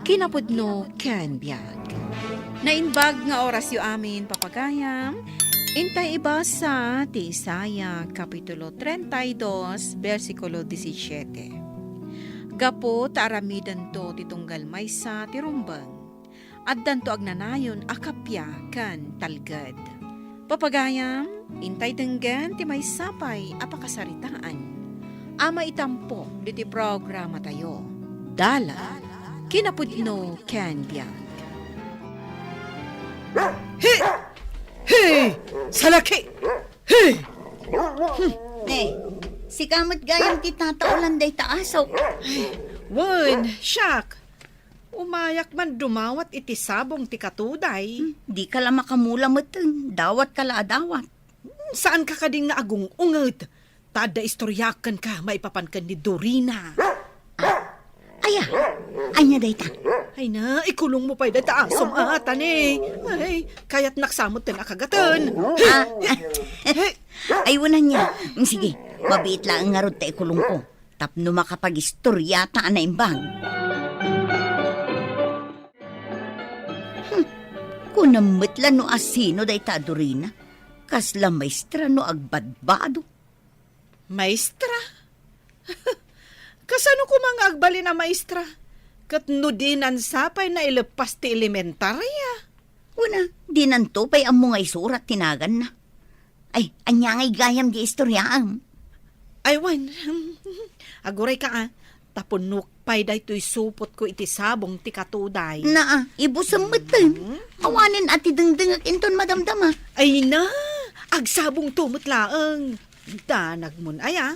Kinapudno ken biag. Nainbag nga oras yu amin papagayam. Intay iba sa Isaya Kapitulo 32, versikulo 17. Gapo taaramidan to titunggal maysa tirumbang. Addan to agnanayon akapya kan talgad. Papagayam, intay denggan ti maysapay apakasaritaan. Ama itampo diti programa tayo. Dala, kinapudno ken biag. Hey! Salaki! Hey! Si kamot gayam ti tataulan day taasaw. Wan, siyak. Umayak man dumawat iti sabong ti katuday. Di ka lang makamulamot, dawat ka la adawat. Saan ka kading naagung unget? Tada istoryakan ka, maipapankan ni Dorina. Aya, anya day ta. Ay na, ikulong mo pa'y data asom atan eh. Ay, kaya't naksamot din akagatan. Ay, wanan niya. Sige, mabiit lang ang ngarod ta ikulong ko. Tapno makapag-istorya ta na imbang. Kunamit lang no asino day ta Dorina. Kasla maestra no agbadbado. Maestra? Kasano ko mga agbali na maestra? Kat nudinan sapay na ilepas ti elementarya. Una, di nanto pa'y ang mga isurat tinagan na. Ay, anya ngay gayam di istoryaan. Ay, wan. Aguray ka tapunok pa'y day to'y supot ko iti sabong ti katuday. Naa, ibusam matan. Awanin ati dengdengag inton madamdama. Ay na, agsabong tumot laang. Danag mon aya.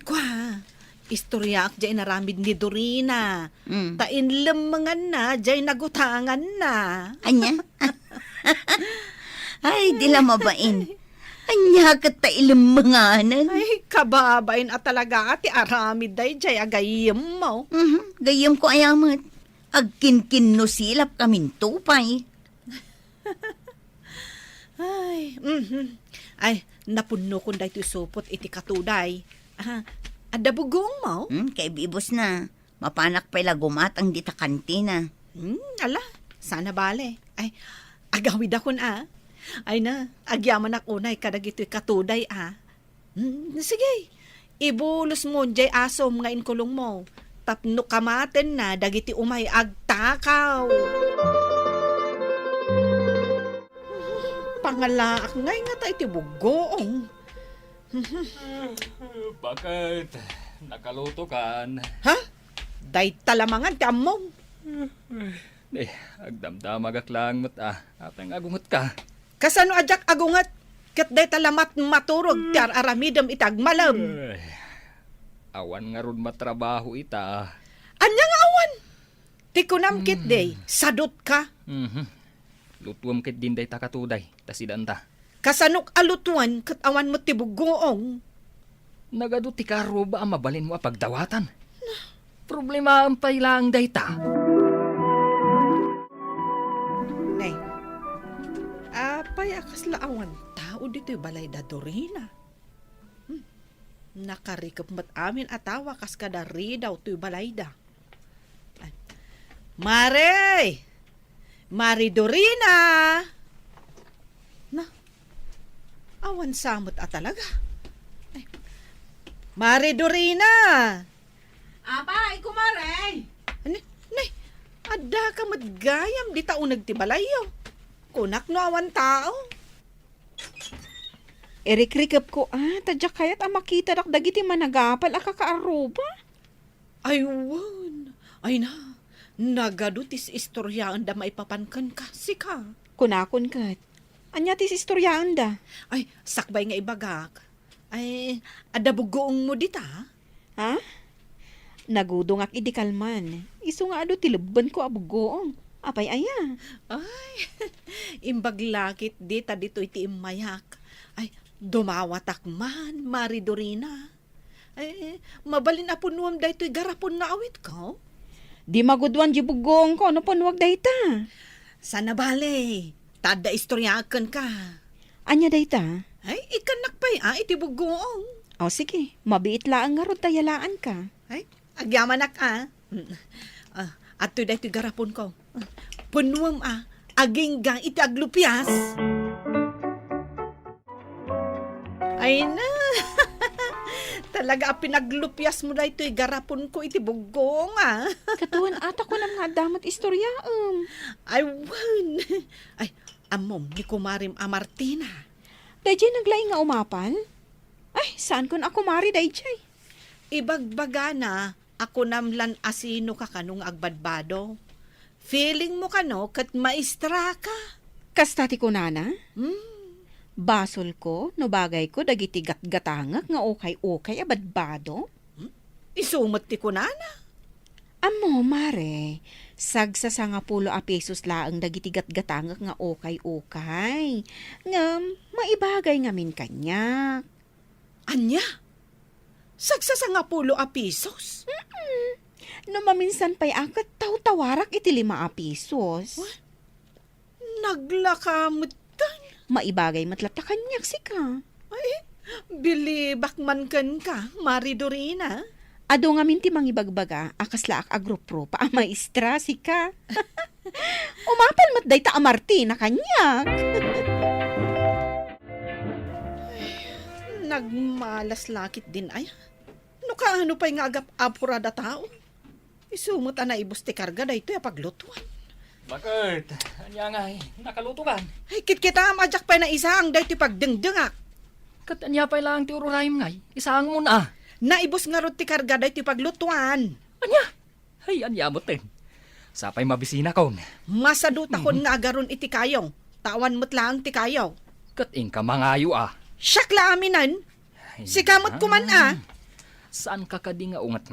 Kwa, istorya ak jay naramid ni Dorina. Tain lemengan na, jay nagutangan na. Anya? Ay, di lang mabain. Anya ka ta ilumanganan. Ay, kababain at talaga ati aramid day jay agayim mo. Gayam ko ayamat. Agkinkin no silap kamin tupay. Ay, ay, napuno kong day to'y supot iti katuday. Adabugong mo? Kay bibos na. Mapanak pa'y lagumat ang dita kantina. Ala, sana bale. Ay, agawid akon Ay na, agyaman ako na kadag ito'y katuday sige, ibulos mo jay asom nga inkulong mo. Tapno kamaten na, dagiti umay agtakaw. Pangalaak ngay nga tayo iti bugoong. Bakit? Nakaluto kan? Ha? Day talamangan ti among. Agdamdamagak lang mat Atang agungot ka. Kasano ajak agungat? Kat day talamat maturog ti aramidam itagmalam. Awan nga ron matrabaho ita. Anya nga awan? Ti kunam kit day, sadot ka. Lutuam kit din day takatuday. Tasidan ta. Kasanok alutuan kat awan mo ti bugoong. Nagado ti karo ba ang mabalin mo pagdawatan? Problema ang pailang day ta. Nay, payakas laawan tao dito'y balay da Dorina. Nakarikap mat amin atawa kas kadari daw to'y balay da. Mare! Mari Dorina! Na, awan samot talaga. Ay, Mari Dorina! Apay, kumare! Nay, ada ka madgayam di taunag ti balayo. Kunak no awan tao. Erikrikap ko, tadyak kayat makita dak dagiti managapal akakaaruba. Ay, wan. Ay na, nagadutis istoryaan da maipapankan ka, sika. Kunakon kat. Anya tis istoryaan da. Ay, sakbay nga ibagak. Ay, adabugoong mo dita. Ha? Nagudong ak idikalman. Isu nga ado tilubban ko abugoong. Apay aya. Ay, imbaglakit dita dito iti imayak. Ay, dumawatak man, Mari Dorina. Ay, mabalin apunuam da ito'y garapon na awit ko. Di magudwan di bugong ko, ano panuwag dayta. Sana bale, tada istoryakan ka. Anya dayta? Ay, ikanak pa'y iti bugoong. O sige, mabiit laang nga ron tayalaan ka. Ay, agyamanak At to'y dahil garapon ko. Punuam aging gang iti aglupyas. Ay na. Talaga pinaglupyas mo na ito'y garapon ko iti bugong Katuan ata ko ng nga damat istorya. Ay, wan. Ay, amom ni Kumarim Martina. Dayjay naglaing nga umapan? Ay, saan kun ako mari dayjay? Ibagbaga na, ako namlan asino ka kanong agbadbado. Feeling mo kano kat maestra ka. Kastati ko nana? Hmm? Basol ko, no bagay ko, dagiti gatgatangak nga okay abadbado? Isumot ti kunana. Amo, mare, sagsa sa nga 10 pesos laang dagiti gatgatangak nga okay. Ngam, maibagay ngamin kanya. Anya? Sagsasa nga 10 pesos? No maminsan pa'y akat tawarak iti 5 pesos. Naglakamot. Maibagay matlat na kanyak si ka. Ay, bilibak man kan ka, Mari Dorina. Ado nga minti mangibagbaga, akasla ak agropro pa ang maestra si ka. Umapal matday ta amarti na kanyak. Nagmalas lakit din ay. No kaano pa'y nga agap-apurada tao? Isumot na ibus ti karga da ito paglutuan. Bakit? Anya nga nakaluto ka. Ay, kit-kita amadyak pa na isa ang da ito pagdengdengak. Kat anya pa lang ti ururayim ngay. Isang mo na. Naibus nga ro ti karga da ito paglutuan. Anya? Ay, anya mo tin. Sapay mabisina kon. Masaduta kon nga agaron iti kayong. Tawan mo't lang ti kayaw. Kat ka mangayo Siyak la aminan. Ay, Si kamot kuman Saan ka kadi nga ungat?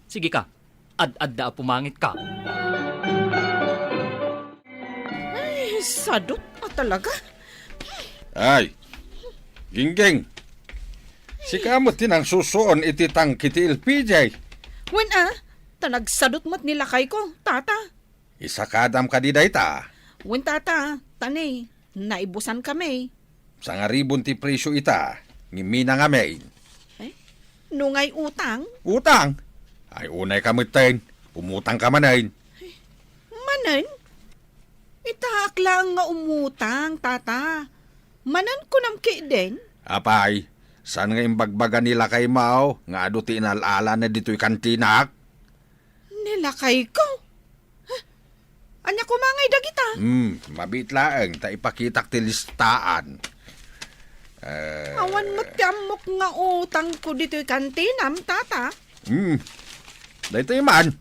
Sige ka. Ad-ad da pumangit ka. Ay, sadot talaga. Ay, gingging. Si kamot din ang susuon iti tangkiti LPJ. Wen tanagsadot mo't nilakay ko, tata. Isa kadam ka di dayta. Wen tata, tanay, naibusan kami. Sa nga ribon ti presyo ita, ngimina nga main. Nungay utang, Utang. Ay unay kamutin, umutang ka manayin. manan. Itaak lang nga umutang, tata. Manan ko namki din. Apay, saan nga imbagbaga nila kay Mao, nga ado ti inalala na dito'y kantinak? Nilakay ko. Anya kumangay dagita. Mabitlaeng, ta ipakitak ti listaan. Awan mo tiamok nga utang ko dito'y kantinam, tata. Dito man.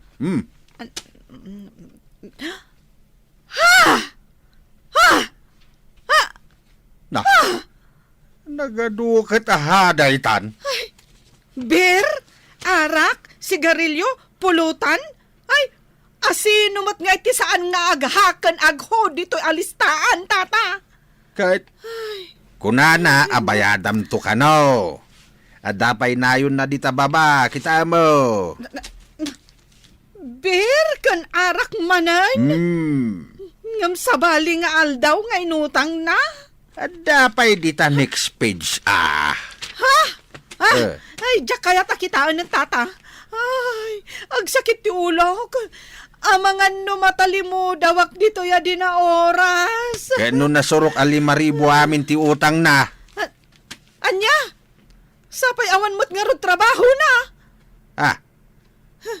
Na, nagadukat ahaday tan. Beer, arak, sigarilyo, pulutan. Ay, asino mat nga iti saan nga aghakan agho dito'y alistaan, tata. Kahit kunana abayadam to kano. Adapay nayon na dita baba, kita mo. Beer, kan arak manan. Ngam sabali nga aldaw nga inutang na. Adapay dita next page Ay, diyak kaya takitaan ng tata. Ay, agsakit ti ulo ko. Amangan no matalimo dawak dito ya di na oras. Kaya nun nasurok 5,000 amin ti utang na. Anya, sapay awan mo't nga ron trabaho na.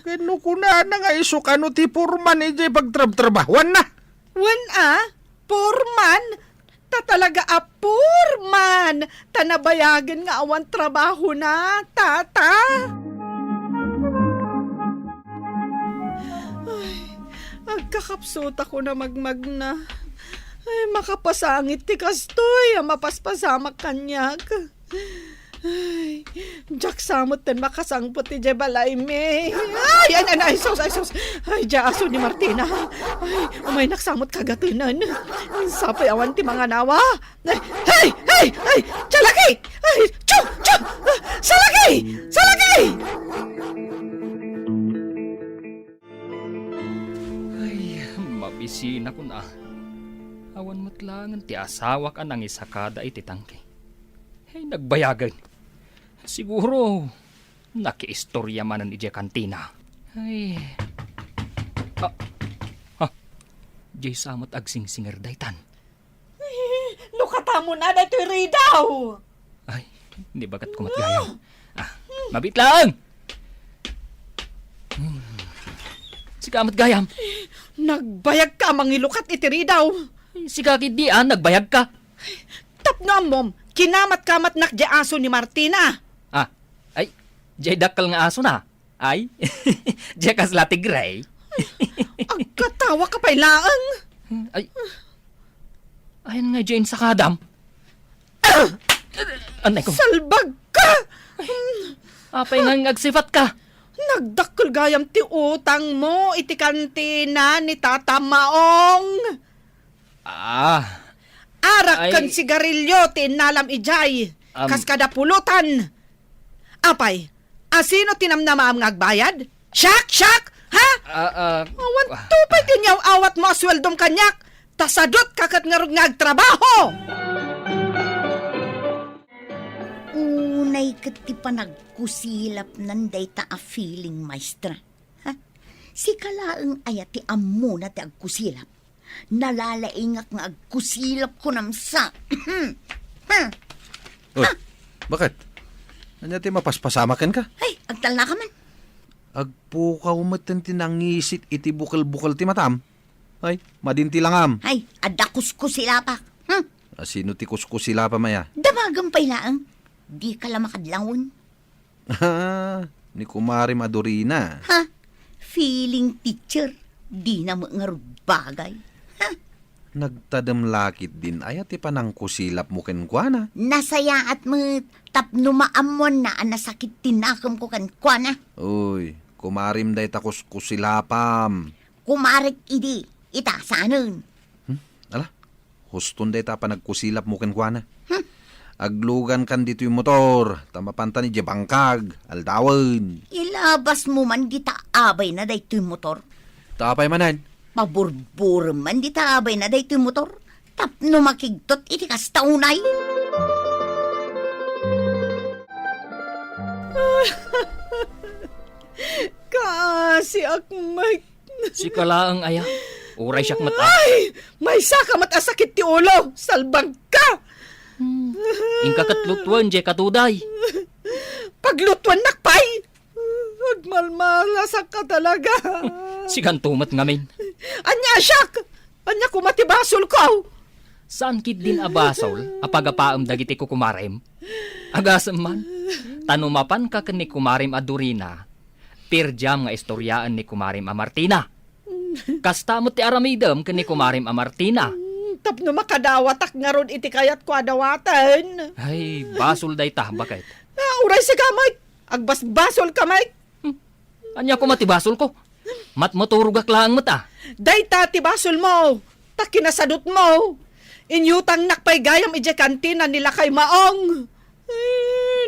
Kano kuna na nga isukano ti purman ije pagtrabahuan na. Wan Purman. Ta talaga Purman. Tanabayagan nga awan trabaho na, tata. Ay, agkakapsot ako na magmag na. Ay, makapasangit ti kastoy. Mapaspasamak kanyak. Ay, jak samot ten makasangpot ti Jebalay me. Ay, sus. Ay, aso ni Martina. Ay, umay naksamot kagatunan. Sapay awan ti mga nawa. Ay, Salaki! Ay, chu! Salaki! Ay, mabisina ko na. Awan mo't langan ti asawa ka nang isakada iti tangke. Ay, nagbayagan. Siguro, nakiistorya manan ije kantina. Ay. Jay samot agsing singer daytan. Lukata mo na dito ridaw. Ay, hindi bagat kumatgayam. Mabit lang! Si kamat gayam. Nagbayag ka mangilukat iti ridaw. Si kakid di nagbayag ka. Tapno mom, kinamat-kamat nak di aso ni Martina. Ay, Jay dakal nga aso na. Ay, Jay kasla tigray. Agkatawa ka pa'y laang. Ay, ayan nga Jane sa kadam. Anay ko, Salbag ka! apay nga ngagsifat ka. Nagdakkel gayam ti utang mo iti kantina ni Tata Maong. Arak Ay. kan sigarilyo ti nalam ijay. Kas kada pulutan. Apay, asino tinamnamaam ngagbayad? Shak! Ha? Awan tupay tinyaw awat mo asweldom kanyak. Tasadot kakat ngarog ngagtrabaho. Unay kati pa nagkusilap nanday ta a feeling, maestra. Ha? Si kalaang ayati ammo na ti agkusilap. Nalalaingak nga agkusilap ko namsa. Uy, bakit? Anya ti mapaspasamakan ka? Ay, agtal na ka man. Agpukaw matan tinangisit iti bukal-bukal ti matam. Ay, madinti lang am. Ay, adakus ko sila pa. Sino ti kuskus sila pa maya? Damagang pailaang. Di ka lang makadlangon. Ni Kumari Madurina. Ha? Feeling teacher. Di na mo nga bagay. Nagtadam lakit din ay ati panang kusilap mo kenkwana. Nasaya at mo tapno maamon na anasakit tinakam ko kan kwa na. Uy, kumarim day takos kusilapam. Kumarik idi. Ita saanon. Ala, huston day ta pa nagkusilap mo kenkwana. Aglugan kan dito yung motor, tamapanta ni Jebangkag, aldawan. Ilabas mo man di taabay na dayto yung motor. Tapay manan. Paburbur man di taabay na dayto yung motor. Tapno makigtot iti kastaunay. Kasi akmay. Si kalaang aya. Uray siyak mata. Ay! May saka matasakit ti ulo. Salbag ka! Ingka katlutwan Jay katuday. Paglutuan nakpay! Agmalmalasak ka talaga. Si kantumat ngamin. Anya siyak! Anya kumatibasol ko! Saan kid din abasol apagapaam dagiti ko kumarem? Agasam man. Tanumapan ka ken ni kumarem Adurina. Pirjam nga istoryaan ni kumarem a Martina. Kasta mo ti aramidem ken ni kumarem a Martina. Tapno makadawatak nga ron iti kayat ko adawatan. Ay, basol day ta, bakit? Uray sa kamay! Agbasbasol kamay! Anya ko matibasol ko? Matmoturugak lang mo ta. Day tibasol mo! Takinasadot mo! Inyutang nakpay gayam ije kantina nila kay Maong!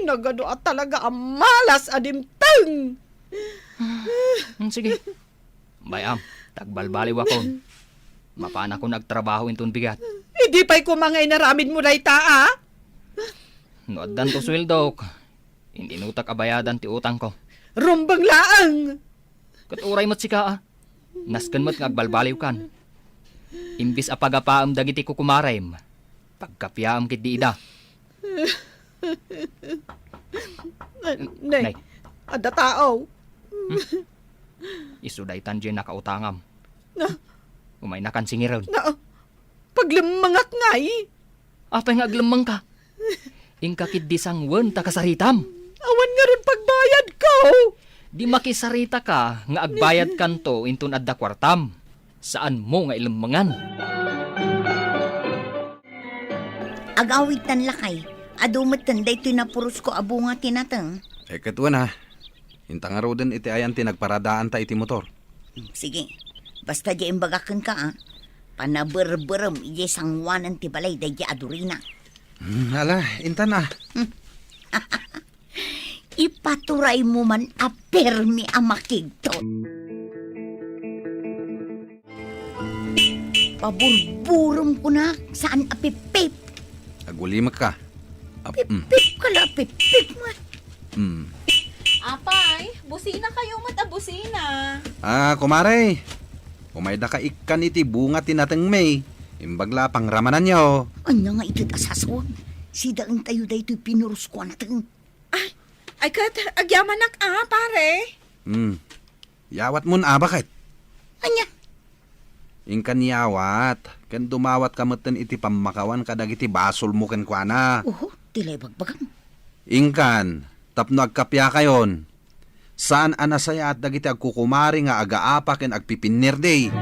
Nagadoat talaga ang malas adimtang! Sige. Bayam, tagbalbaliw ako. Mapaan ako nagtrabaho intun bigat. Hindi pa'y kumangay naramid mo na itaa? Noaddan to sweldo. Hindi nutak abayadan ti utang ko. Rumbang laang! Katuray mo't sika Naskan mo't ngagbalbaliw kan. Imbis apagapaam dagiti ko kumarem. Pagkapiaam kit di ida. Nay, Nay. ada tao. Isuday tanje nakautangam. Na, Umay na kan singiron. paglimangak ngay. Apay nga aglamang ka. Ingka kit di sangwen ta kasaritam. Awan nga ron pagbayad ko. Di makisarita ka nga agbayad kanto intun adda kwartam. Saan mo nga ilamangan? Agawid tan lakay. Adumot tan dayto na puros ko abunga tinatang. Katuan ha. Intang araw din iti ayan tinagparadaan ta iti motor. Sige. Basta di imbagakan ka Panaberberem ije sangwanan ti balay dahi Adurina. Ala, intan ah. Ipaturay mo man apermi amakigto. Paburburum ko na saan apipip. Agulimak ka. Pip kala pip mo. Apay, busina kayo mata busina. Kumare. Umayda ka ikan iti bunga tinateng may. Imbagla pang ramanan nyo. Anya nga ito't asaswag. Si daang tayo da ito'y pinurus ko natin. Ay kat, agyamanak pare. Yawat mun bakit? Anya? Ingkan yawat. Kan dumawat kamutan iti pamakawan kadag iti basol mo ken kuana. Tilay bagbagang. Ingkan, tapno agkapya kayon. Saan anasaya at dagiti agkukumari nga agaapa ken agpipinir day.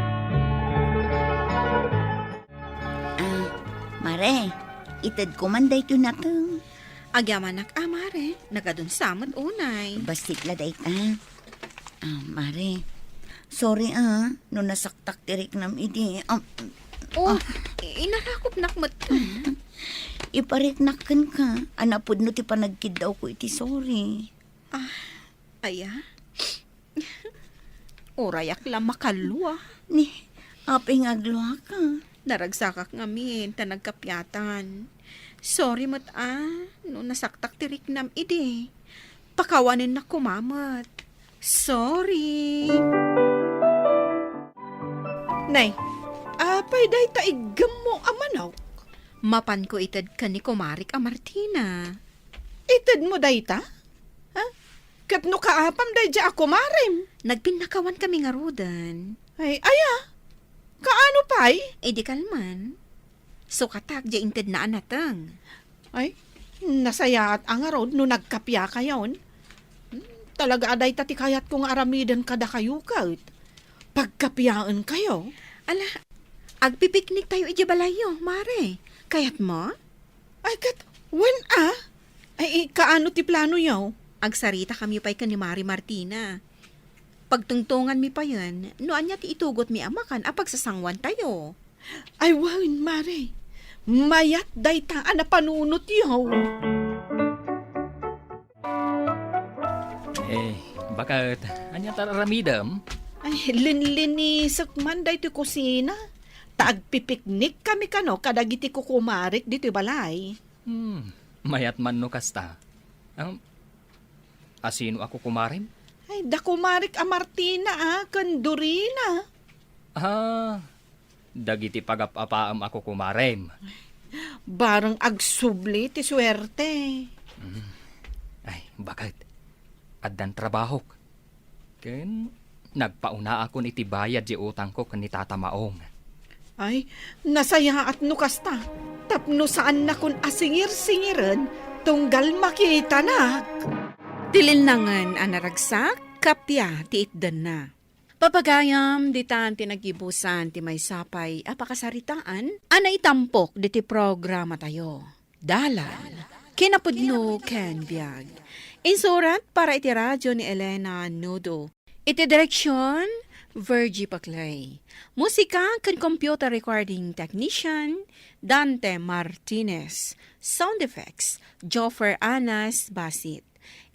Mare, itad ko man da ito natin. Agyamanak mare, nagadun samot unay. Bastik la da ita. Mare, sorry no nasaktak tirik nam idi. Inarakop nakmat. Ipariknakan ka. Anapod no ti panagkid daw ko iti sorry. Aya. Orayak lang makalwa. Ni, aping agluha ka. Naragsakak ngamin, tanagkapyatan. Sorry mat no nasaktak tirik nam ide. Pakawanin na kumamat. Sorry. Nay, apay day ta igam mo amanaw. Mapan ko itad ka ni Kumarik Martina. Itad mo day ta? Ha? Katno kaapam day dya ako marim. Nagpinakawan kami nga rudan. Ay, kaano pay? Di kalman. So katak dya inted na anatang. Ay, nasaya at ang arod no nagkapya kayon. Talaga aday tati kayat kong aramidan kada kayo kaut. Pagkapyaan kayo. Ala, agpipiknik tayo balayo, mare. Kayat mo? Ay, kat, Ay, kaano ti plano yaw? Agsarita kami pa'y ka ni Mari Martina. Pagtungtungan mi pa yan, noan niya ti itugot mi amakan pagsasangwan tayo. Ay, wawin, Mare. Mayat day taan na panunot yaw. Bakit? Anya tararamidam? Ay, linlinisok man day ti kusina. Taagpipiknik kami kano kadagiti kukumarik dito balay. Mayat man no kasta. Asino ako kumarim? Ay, da kumarik Martina kan Dorina. Dagiti pagapapaam ako kumarim. Barang agsubli ti swerte. Ay, bakit? Addan trabaho. Ken nagpauna ako ni tibayad di utang ko kan ni Tata Maong. Ay, nasaya at nukasta. Tapno saan na kun asingir-singiran, tunggal makita na. Tilinangan anaragsak, kapya ti itdan na. Papagayam, ditan tinagibusan ti may sapay apakasaritaan, anay tampok diti programa tayo. Dalan, kinapudno ken biag. Insurat para iti radyo ni Elena Nudo. Iti direksyon, Virgie Paclay. Musika kan computer recording technician, Dante Martinez. Sound effects, Joffer Anas Basit.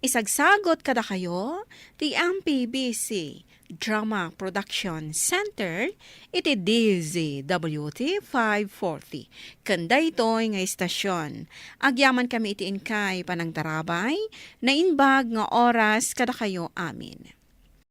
Isagsagot kada kayo, the MPBC Drama Production Center, iti DZWT 540. Kanda ito'y nga istasyon. Agyaman kami iti inkay panang tarabay, na inbag nga oras kada kayo amin.